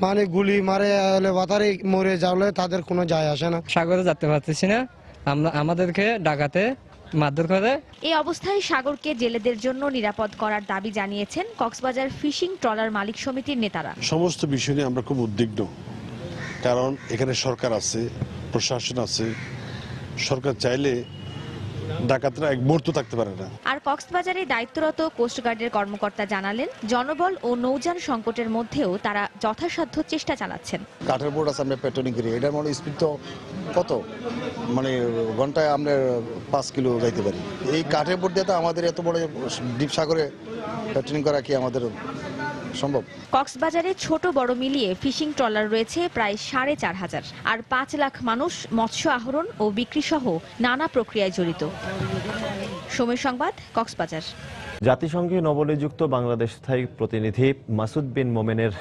মানে গুলি মারে, বাতারে মরে যাওয়ালে তাদের কোনো যায় আসে না। সাগরে যেতে পারতেছি না, আমাদেরকে ডাকাতে মারধর করে। এই অবস্থায় সাগরকে জেলেদের জন্য নিরাপদ করার দাবি জানিয়েছেন কক্সবাজার ফিশিং ট্রলার মালিক সমিতির নেতারা। সমস্ত বিষয় নিয়ে আমরা খুব উদ্বিগ্ন, কারণ এখানে সরকার আছে, প্রশাসন আছে। সরকার চাইলে ডাকাতরা এক মুহূর্ত থাকতে পারে না। আর কক্সবাজারে দায়িত্বরত কোস্টগার্ডের কর্মকর্তা জানালেন, জনবল ও নৌযান সংকটের মধ্যেও তারা যথাসাধ্য চেষ্টা চালাচ্ছেন। কাঠের বোর্ড আছে, আমরা পেট্রোলিং করি, এটার মানে স্পিড তো কত, মানে ঘন্টায় আমরা 5 কিলো যাইতে পারি। এই কাঠের বোর্ড দিয়ে তো আমাদের এত বড় ডিপ সাগরে পেট্রোলিং করা কি আমাদের সম্ভব? কক্সবাজারে ছোট বড় মিলিয়ে ফিশিং ট্রলার রয়েছে প্রায় 4,500, আর 5 লাখ মানুষ মৎস্য আহরণ ও বিক্রি সহ নানা প্রক্রিয়ায় জড়িত। সময় সংবাদ, কক্সবাজার। জাতিসংঘে নবনিযুক্ত বাংলাদেশ স্থায়ী প্রতিনিধি মাসুদ বিন মোমেনের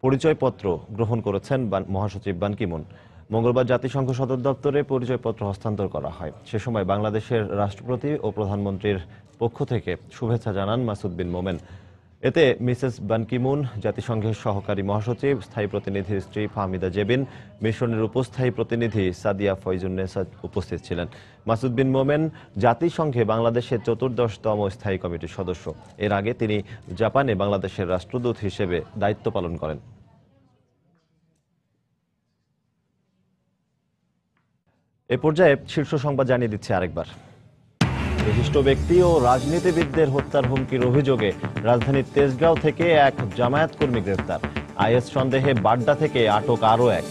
পরিচয়পত্র গ্রহণ করেছেন মহাসচিব বান কি মুন। মঙ্গলবার জাতিসংঘ সদর দপ্তরে পরিচয়পত্র হস্তান্তর করা হয়। সে সময় বাংলাদেশের রাষ্ট্রপতি ও প্রধানমন্ত্রীর পক্ষ থেকে শুভেচ্ছা জানান মাসুদ বিন মোমেন। এতে মিসেস বান কি মুন, জাতিসংঘের সহকারী মহাসচিব, স্থায়ী প্রতিনিধির স্ত্রী ফাহমিদা জেবিন, মিশনের উপস্থায়ী প্রতিনিধি সাদিয়া ফয়জুন্নেসা উপস্থিত ছিলেন। মাসুদ বিন মোমেন জাতিসংঘে বাংলাদেশের 14তম স্থায়ী কমিটির সদস্য। এর আগে তিনি জাপানে বাংলাদেশের রাষ্ট্রদূত হিসেবে দায়িত্ব পালন করেন। এ পর্যায়ে শীর্ষ সংবাদ জানিয়ে দিচ্ছে আরেকবার। বিশিষ্ট ব্যক্তি ও রাজনীতিবিদদের হত্যার হুমকির অভিযোগে রাজধানীর তেজগাঁও থেকে এক জামায়াত কর্মী গ্রেফতার। আইএস সন্দেহে বাড্ডা থেকে আটক আরও এক।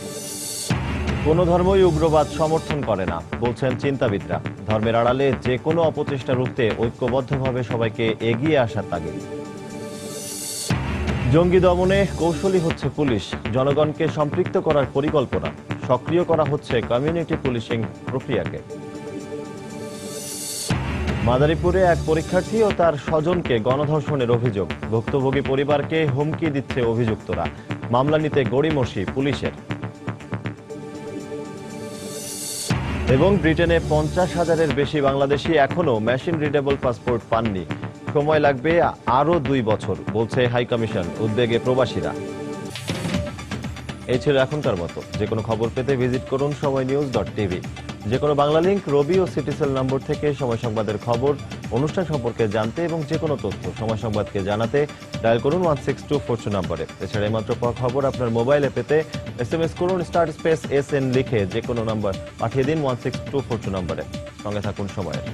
কোনো ধর্মই উগ্রবাদ সমর্থন করে না বলছেন চিন্তাবিদরা। ধর্মের আড়ালে যে কোনো অপচেষ্টা রুখতে ঐক্যবদ্ধভাবে সবাইকে এগিয়ে আসার তাগিদ। জঙ্গি দমনে কৌশলী হচ্ছে পুলিশ, জনগণকে সম্পৃক্ত করার পরিকল্পনা। সক্রিয় করা হচ্ছে কমিউনিটি পুলিশিং প্রক্রিয়াকে। মাদারীপুরে এক পরীক্ষার্থী ও তার স্বজনকে গণধর্ষণের অভিযোগ। ভুক্তভোগী পরিবারকে হুমকি দিচ্ছে অভিযুক্তরা। মামলা নিতে গড়িমসি পুলিশের। এবং ব্রিটেনে 50,000-এর বেশি বাংলাদেশি এখনো মেশিন রিডেবল পাসপোর্ট পাননি। সময় লাগবে আরও 2 বছর বলছে হাইকমিশন। উদ্বেগে প্রবাসীরা। এই ছিল এখনকার মতো। যে কোনো খবর পেতে ভিজিট করুন সময়নিউজ.tv। যে কোনো বাংলা লিংক, রবি ও সিটিসেল নম্বর থেকে সময় সংবাদের খবর, অনুষ্ঠান সম্পর্কে জানতে এবং যে কোনো তথ্য সময় সংবাদকে জানাতে ডায়াল করুন 16242 নম্বরে। এছাড়া এইমাত্র পাওয়া খবর আপনার মোবাইলে পেতে SMS করুন *SN লিখে যে কোনো নম্বর পাঠিয়ে দিন 16242 নম্বরে। সঙ্গে থাকুন সময়ের।